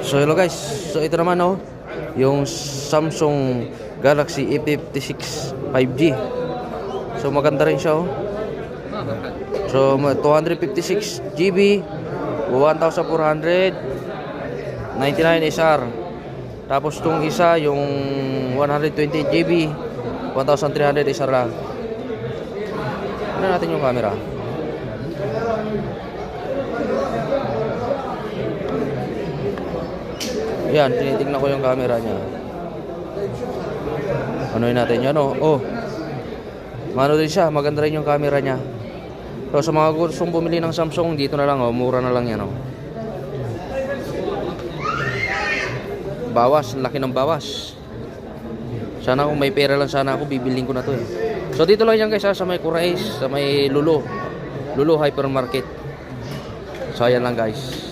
So hello guys, so ito naman oh, yung Samsung Galaxy A56 5G. So maganda rin siya oh. So 256 GB, 1,499 SR. Tapos tong isa yung 120 GB, 1,300 SR lang. Ano natin yung camera? Yan, tinitignan ko yung camera niya. Anoin natin yan, oh. Mano din siya, maganda rin yung camera niya. So sa mga gustong bumili ng Samsung, dito na lang, oh, mura na lang yan, oh. Bawas, laki ng bawas. Sana kung may pera lang sana ako, bibiling ko na to eh. So dito lang yan guys, sa may Kurais, sa may Lulu Hypermarket. So ayan lang guys.